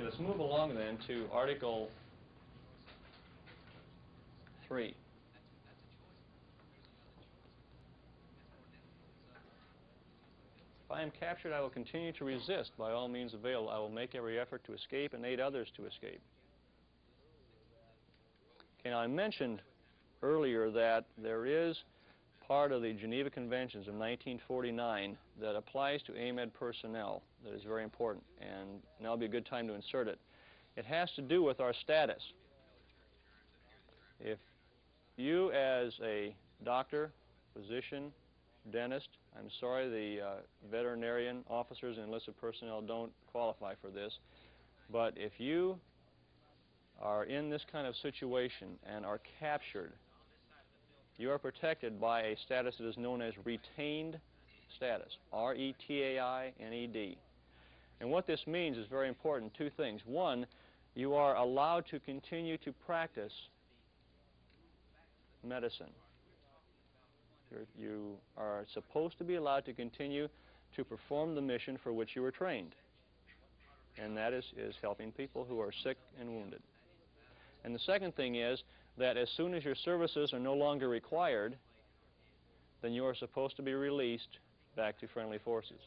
Okay, let's move along then to Article 3. If I am captured, I will continue to resist by all means available. I will make every effort to escape and aid others to escape. Okay, now I mentioned earlier that there is part of the Geneva Conventions of 1949 that applies to AMED personnel that is very important, and now would be a good time to insert it. It has to do with our status. If you as a doctor, physician, dentist, I'm sorry the veterinarian officers and enlisted personnel don't qualify for this, but if you are in this kind of situation and are captured, you are protected by a status that is known as retained status, R-E-T-A-I-N-E-D. And what this means is very important. Two things. One, you are allowed to continue to practice medicine. You are supposed to be allowed to continue to perform the mission for which you were trained, and that is helping people who are sick and wounded. And the second thing is that as soon as your services are no longer required, then you are supposed to be released back to friendly forces.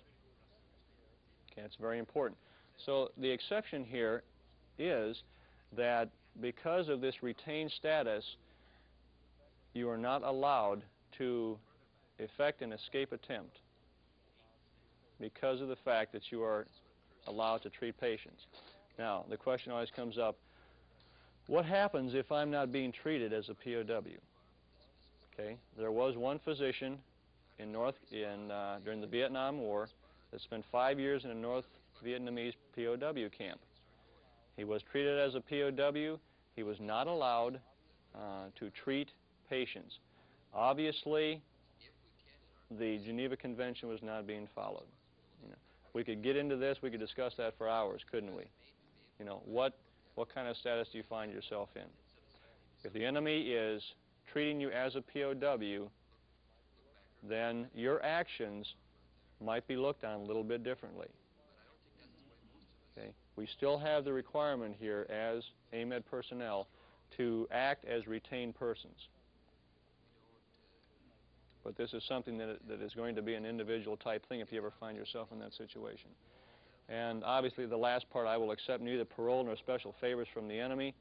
Okay, that's very important. So the exception here is that because of this retained status, you are not allowed to effect an escape attempt because of the fact that you are allowed to treat patients. Now, the question always comes up, what happens if I'm not being treated as a POW? Okay, there was one physician during the Vietnam War that spent 5 years in a North Vietnamese POW camp. He was treated as a POW. He was not allowed to treat patients. Obviously, the Geneva Convention was not being followed. We could get into this. We could discuss that for hours, couldn't we? What kind of status do you find yourself in? If the enemy is treating you as a POW, then your actions might be looked on a little bit differently. Okay? We still have the requirement here as AMED personnel to act as retained persons. But this is something that is going to be an individual type thing if you ever find yourself in that situation. And obviously the last part, I will accept neither parole nor special favors from the enemy,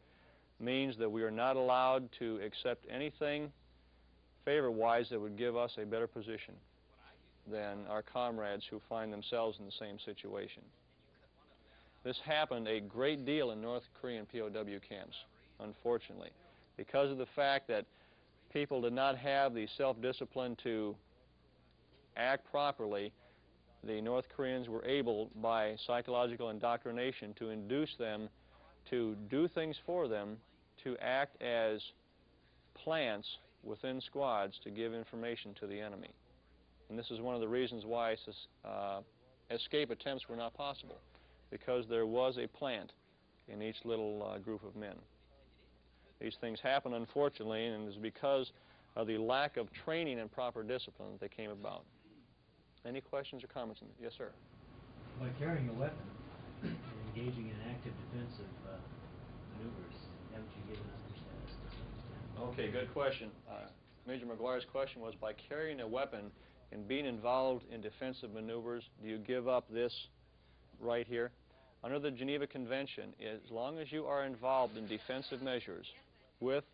means that we are not allowed to accept anything favor-wise that would give us a better position than our comrades who find themselves in the same situation. This happened a great deal in North Korean POW camps, unfortunately, because of the fact that people did not have the self-discipline to act properly. The North Koreans were able, by psychological indoctrination, to induce them to do things for them, to act as plants within squads to give information to the enemy. And this is one of the reasons why escape attempts were not possible, because there was a plant in each little group of men. These things happen, unfortunately, and it is because of the lack of training and proper discipline that they came about. Any questions or comments? Yes, sir. By carrying a weapon and engaging in active defensive maneuvers, haven't you given up your status? Okay, good question. Major McGuire's question was, by carrying a weapon and being involved in defensive maneuvers, do you give up this right here? Under the Geneva Convention, as long as you are involved in defensive measures with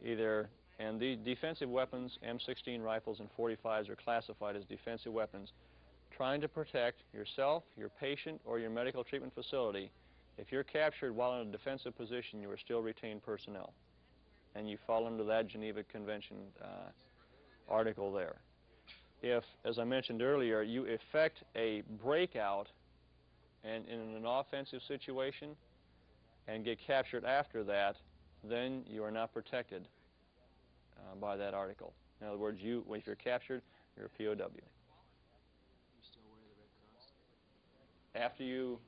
either, and the defensive weapons, M16 rifles and 45s are classified as defensive weapons, trying to protect yourself, your patient, or your medical treatment facility, if you're captured while in a defensive position, you are still retained personnel, and you fall under that Geneva Convention article there. If, as I mentioned earlier, you effect a breakout and in an offensive situation and get captured after that, then you are not protected by that article. In other words, if you're captured, you're a POW. You still wear the Red Cross? After you,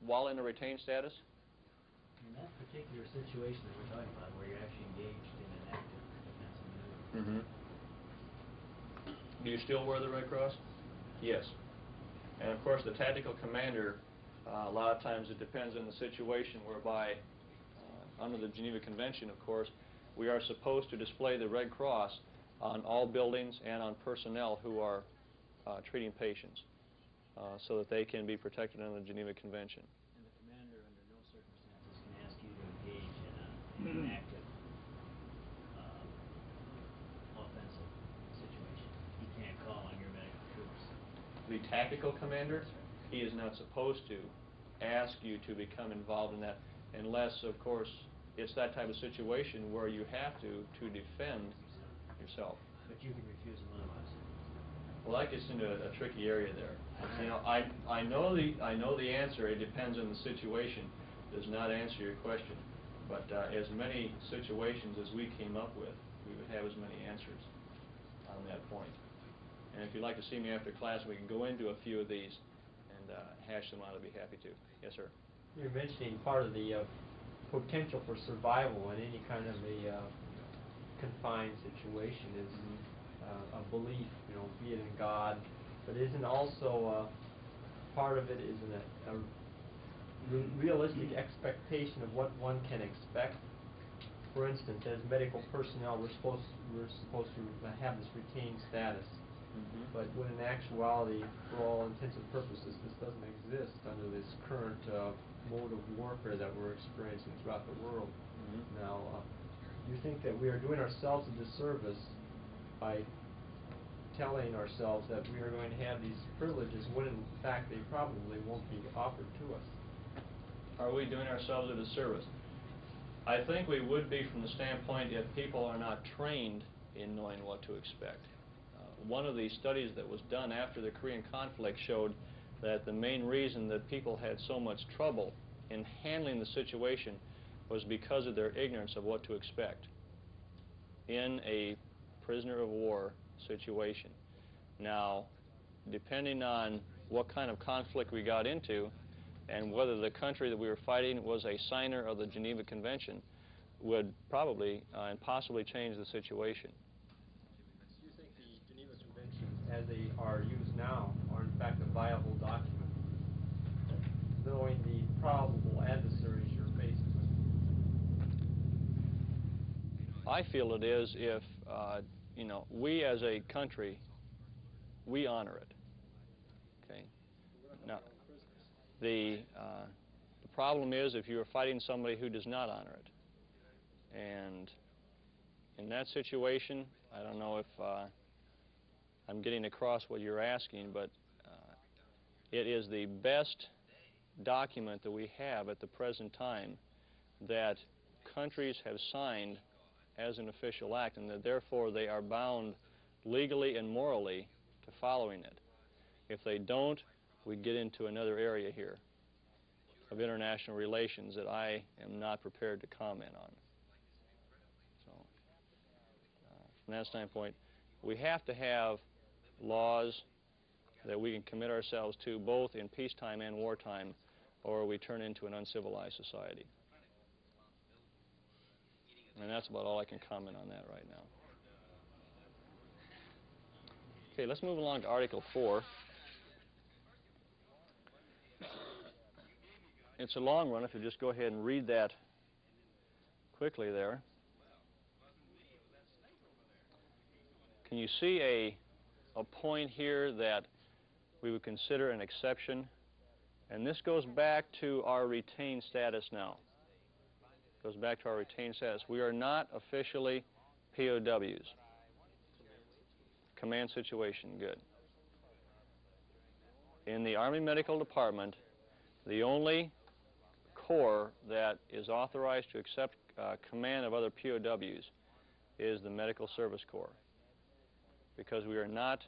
while in a retained status? In that particular situation that we're talking about, where you're actually engaged in an active defensive maneuver. Do you still wear the Red Cross? Yes. And of course, the tactical commander A lot of times it depends on the situation whereby, under the Geneva Convention, of course, we are supposed to display the Red Cross on all buildings and on personnel who are treating patients so that they can be protected under the Geneva Convention. And the commander, under no circumstances, can ask you to engage in an active offensive situation. He can't call on your medical troops. The tactical commander, he is not supposed to ask you to become involved in that unless, of course, it's that type of situation where you have to defend yourself. But you can refuse him otherwise. Well, that gets into a tricky area there. You know, I know the answer. It depends on the situation. Does not answer your question. But as many situations as we came up with, we would have as many answers on that point. And if you'd like to see me after class, we can go into a few of these and hash them out. I'd be happy to. Yes, sir. You're mentioning part of the potential for survival in any kind of a confined situation is a belief, you know, be it in God, but isn't also part of it isn't a realistic expectation of what one can expect. For instance, as medical personnel, we're supposed to have this retained status. But when in actuality, for all intents and purposes, this doesn't exist under this current mode of warfare that we're experiencing throughout the world. Now, you think that we are doing ourselves a disservice by telling ourselves that we are going to have these privileges when in fact they probably won't be offered to us? Are we doing ourselves a disservice? I think we would be from the standpoint if people are not trained in knowing what to expect. One of the studies that was done after the Korean conflict showed that the main reason that people had so much trouble in handling the situation was because of their ignorance of what to expect in a prisoner of war situation. Now, depending on what kind of conflict we got into and whether the country that we were fighting was a signer of the Geneva Convention would probably and possibly change the situation. Do you think the Geneva Conventions, as they are used now, are in fact a viable document, knowing the probable adversaries you're faced with? I feel it is if, you know, we as a country, we honor it. Okay. Now, the problem is if you're fighting somebody who does not honor it. And in that situation, I don't know if I'm getting across what you're asking, but it is the best document that we have at the present time that countries have signed as an official act, and that therefore they are bound legally and morally to following it. If they don't, we get into another area here of international relations that I am not prepared to comment on. So, from that standpoint, we have to have laws that we can commit ourselves to both in peacetime and wartime, or we turn into an uncivilized society. And that's about all I can comment on that right now. Okay, let's move along to Article 4. It's a long one if you just go ahead and read that quickly there. Can you see a point here that we would consider an exception? And this goes back to our retained status now. Goes back to our retained status. We are not officially POWs. Command situation, good. In the Army Medical Department, the only corps that is authorized to accept command of other POWs is the Medical Service Corps. Because we are not,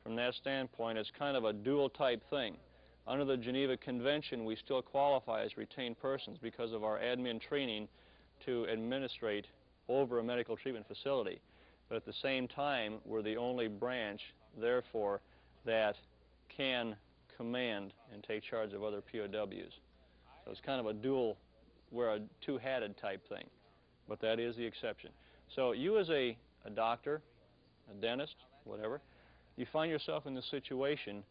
from that standpoint, it's kind of a dual type thing. Under the Geneva Convention, we still qualify as retained persons because of our admin training to administrate over a medical treatment facility. But at the same time, we're the only branch, therefore, that can command and take charge of other POWs. So it's kind of a dual, we're a two-hatted type thing. But that is the exception. So you as a doctor, a dentist, whatever, you find yourself in this situation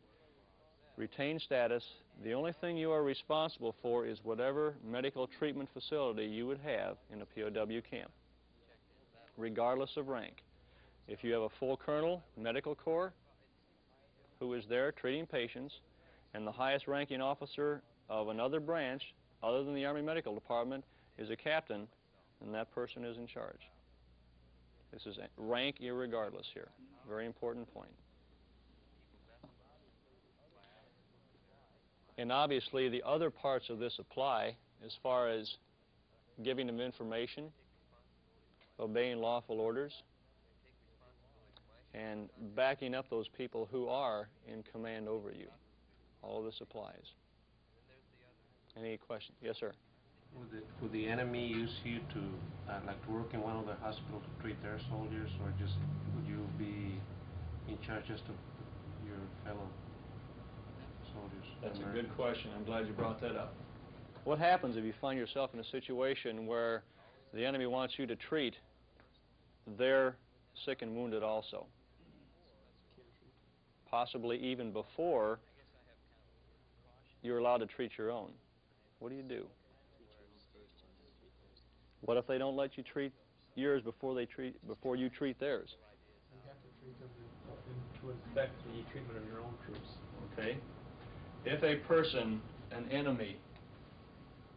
retain status. The only thing you are responsible for is whatever medical treatment facility you would have in a POW camp, regardless of rank. If you have a full colonel, medical corps, who is there treating patients, and the highest ranking officer of another branch, other than the Army Medical Department, is a captain, then that person is in charge. This is rank irregardless here. Very important point. And obviously the other parts of this apply as far as giving them information, obeying lawful orders, and backing up those people who are in command over you. All of this applies. Any questions? Yes, sir. Would the enemy use you to, like, to work in one of the hospitals to treat their soldiers, or just would you be in charge just of your fellow soldiers? That's a good question. I'm glad you brought that up. What happens if you find yourself in a situation where the enemy wants you to treat their sick and wounded also? Possibly even before you're allowed to treat your own. What do you do? What if they don't let you treat yours before you treat theirs? You have to treat them to inspect the treatment of your own troops. Okay. If a person, an enemy,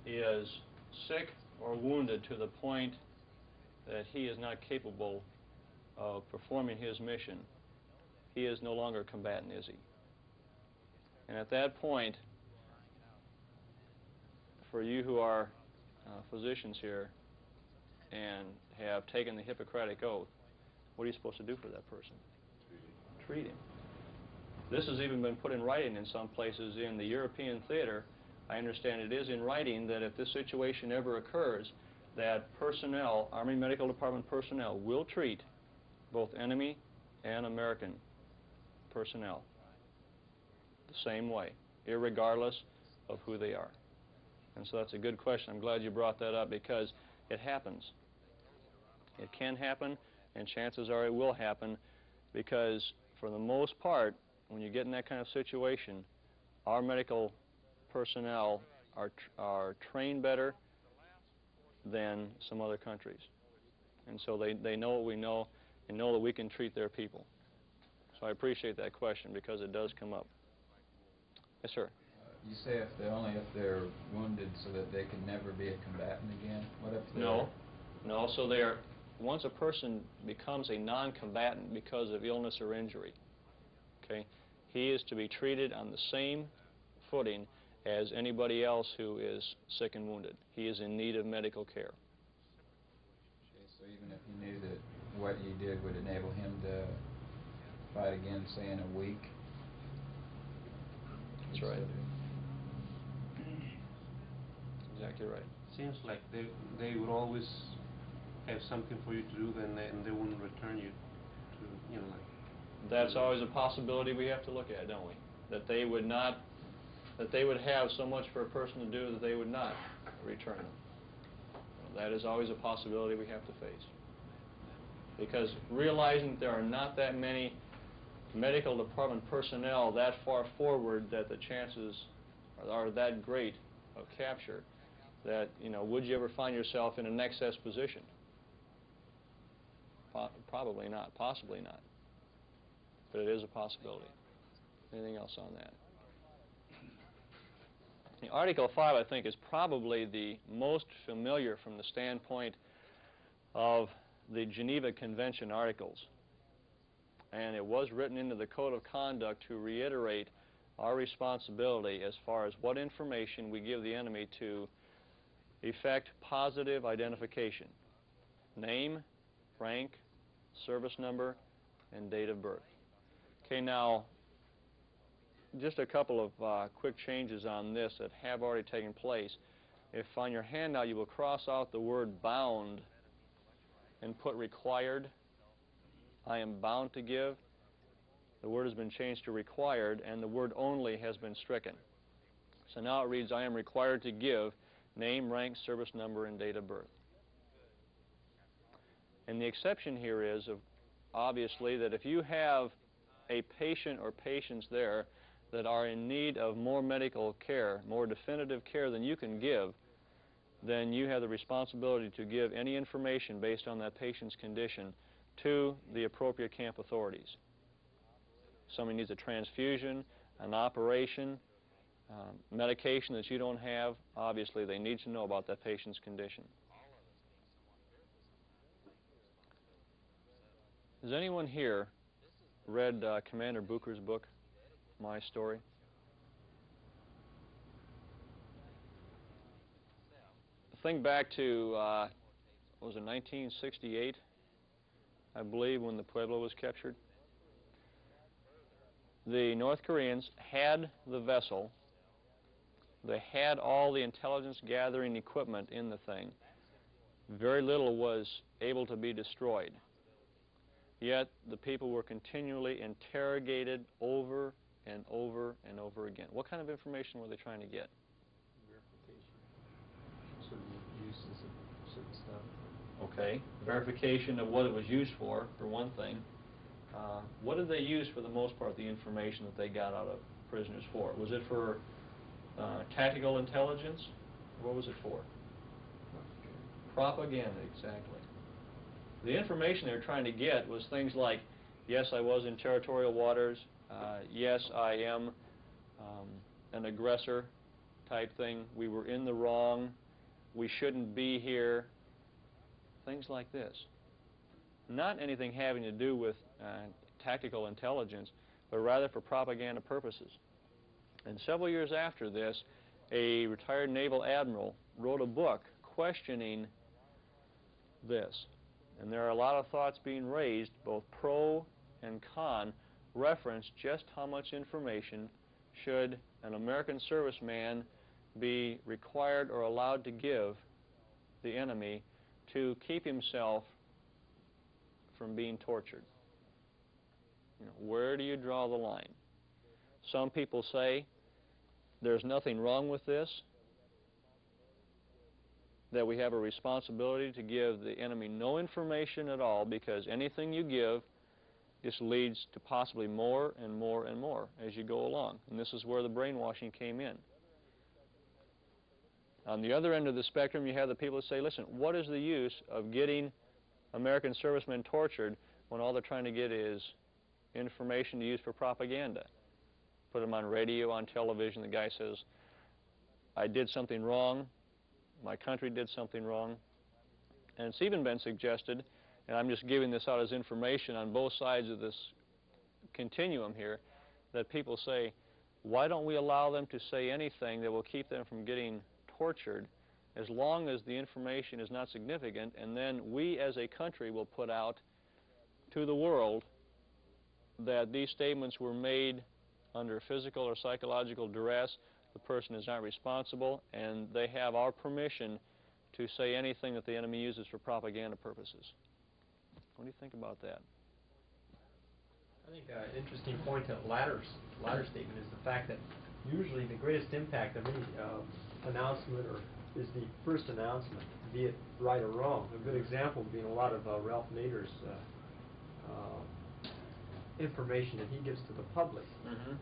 is sick or wounded to the point that he is not capable of performing his mission, he is no longer a combatant, is he? And at that point, for you who are physicians here and have taken the Hippocratic Oath, what are you supposed to do for that person? Treat him. This has even been put in writing in some places in the European theater. I understand it is in writing that if this situation ever occurs, that personnel, Army Medical Department personnel, will treat both enemy and American personnel the same way, irregardless of who they are. And so that's a good question. I'm glad you brought that up because it happens. It can happen, and chances are it will happen, because for the most part, when you get in that kind of situation, our medical personnel are trained better than some other countries. And so they know what we know and know that we can treat their people. So I appreciate that question because it does come up. Yes, sir. You say if they're wounded so that they can never be a combatant again? What if they're... No, so once a person becomes a non-combatant because of illness or injury, okay, he is to be treated on the same footing as anybody else who is sick and wounded. He is in need of medical care. Okay, so even if he knew that what you did would enable him to fight again, say, in a week? That's right. Exactly right. Seems like they would always have something for you to do, then they wouldn't return you to, you know, like... That's always a possibility we have to look at, don't we? That they would have so much for a person to do that they would not return them. That is always a possibility we have to face. Because realizing that there are not that many medical department personnel that far forward that the chances are that great of capture, that, you know, would you ever find yourself in an excess position? Probably not, possibly not. But it is a possibility. Anything else on that? Article 5, I think, is probably the most familiar from the standpoint of the Geneva Convention articles. And it was written into the Code of Conduct to reiterate our responsibility as far as what information we give the enemy to effect positive identification. Name, rank, service number, and date of birth. Okay, now, just a couple of quick changes on this that have already taken place. If on your handout you will cross out the word bound and put required, I am bound to give, the word has been changed to required, and the word only has been stricken. So now it reads, I am required to give name, rank, service number, and date of birth. And the exception here is, obviously, that if you have a patient or patients there that are in need of more medical care, more definitive care than you can give, then you have the responsibility to give any information based on that patient's condition to the appropriate camp authorities. Somebody needs a transfusion, an operation, medication that you don't have, obviously they need to know about that patient's condition. Has anyone here read Commander Bucher's book, My Story? Think back to, what was it, 1968, I believe, when the Pueblo was captured. The North Koreans had the vessel. They had all the intelligence gathering equipment in the thing. Very little was able to be destroyed. Yet the people were continually interrogated over and over and over again. What kind of information were they trying to get? Certain uses of certain stuff. Okay, verification of what it was used for one thing. What did they use for the most part, the information that they got out of prisoners for? Was it for tactical intelligence? What was it for? Propaganda, exactly. The information they were trying to get was things like, yes, I was in territorial waters, yes, I am an aggressor type thing, we were in the wrong, we shouldn't be here, things like this. Not anything having to do with tactical intelligence, but rather for propaganda purposes. And several years after this, a retired naval admiral wrote a book questioning this. And there are a lot of thoughts being raised, both pro and con, reference just how much information should an American serviceman be required or allowed to give the enemy to keep himself from being tortured. You know, where do you draw the line? Some people say there's nothing wrong with this, that we have a responsibility to give the enemy no information at all, because anything you give just leads to possibly more and more and more as you go along. And this is where the brainwashing came in. On the other end of the spectrum, you have the people that say, listen, what is the use of getting American servicemen tortured when all they're trying to get is information to use for propaganda? Put them on radio, on television, the guy says, I did something wrong, my country did something wrong. And it's even been suggested, and I'm just giving this out as information on both sides of this continuum here, that people say, why don't we allow them to say anything that will keep them from getting tortured, as long as the information is not significant, and then we as a country will put out to the world that these statements were made under physical or psychological duress, the person is not responsible, and they have our permission to say anything that the enemy uses for propaganda purposes. What do you think about that? I think an interesting point to latter statement is the fact that usually the greatest impact of any announcement is the first announcement, be it right or wrong. A good example being a lot of Ralph Nader's information that he gives to the public. Mm-hmm.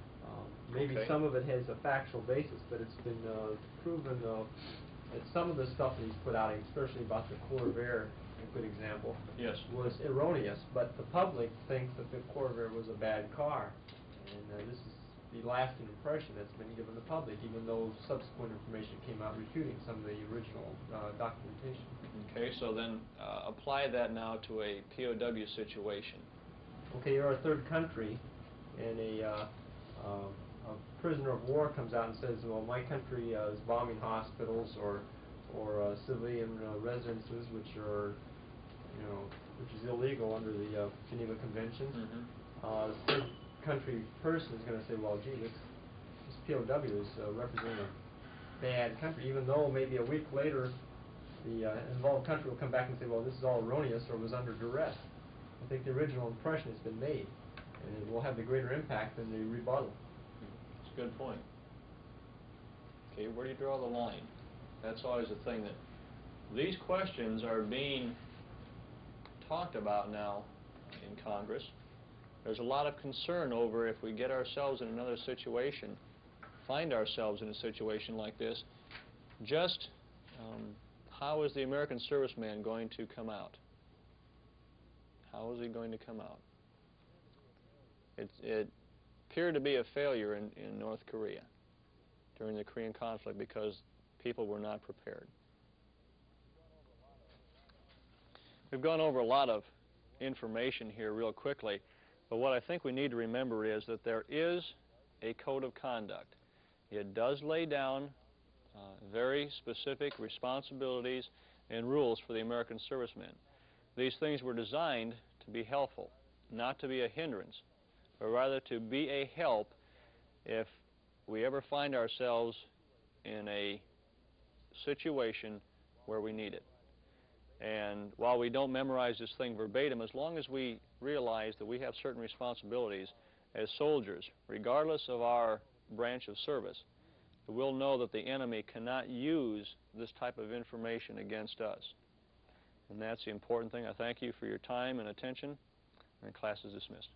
Maybe some of it has a factual basis, but it's been proven that some of the stuff that he's put out, especially about the Corps of Air, a good example, yes, was erroneous. But the public thinks that the Corps of Air was a bad car, and this is the lasting impression that's been given the public, even though subsequent information came out refuting some of the original documentation. Okay, so then apply that now to a POW situation. Okay, you're a third country, and a prisoner of war comes out and says, well, my country is bombing hospitals or civilian residences, which is illegal under the Geneva Conventions. Mm-hmm. The third country person is going to say, well, gee, this POW is representing a bad country, even though maybe a week later the involved country will come back and say, well, this is all erroneous or was under duress. I think the original impression has been made, and it will have the greater impact than the rebuttal. That's a good point. Okay, where do you draw the line? That's always the thing, that these questions are being talked about now in Congress. There's a lot of concern over if we get ourselves in another situation, find ourselves in a situation like this, just how is the American serviceman going to come out? How is he going to come out? It appeared to be a failure in North Korea during the Korean conflict because people were not prepared. We've gone over a lot of information here real quickly, but what I think we need to remember is that there is a code of conduct. It does lay down very specific responsibilities and rules for the American servicemen. These things were designed to be helpful, not to be a hindrance, but rather to be a help if we ever find ourselves in a situation where we need it. And while we don't memorize this thing verbatim, as long as we realize that we have certain responsibilities as soldiers, regardless of our branch of service, we'll know that the enemy cannot use this type of information against us. And that's the important thing. I thank you for your time and attention, and class is dismissed.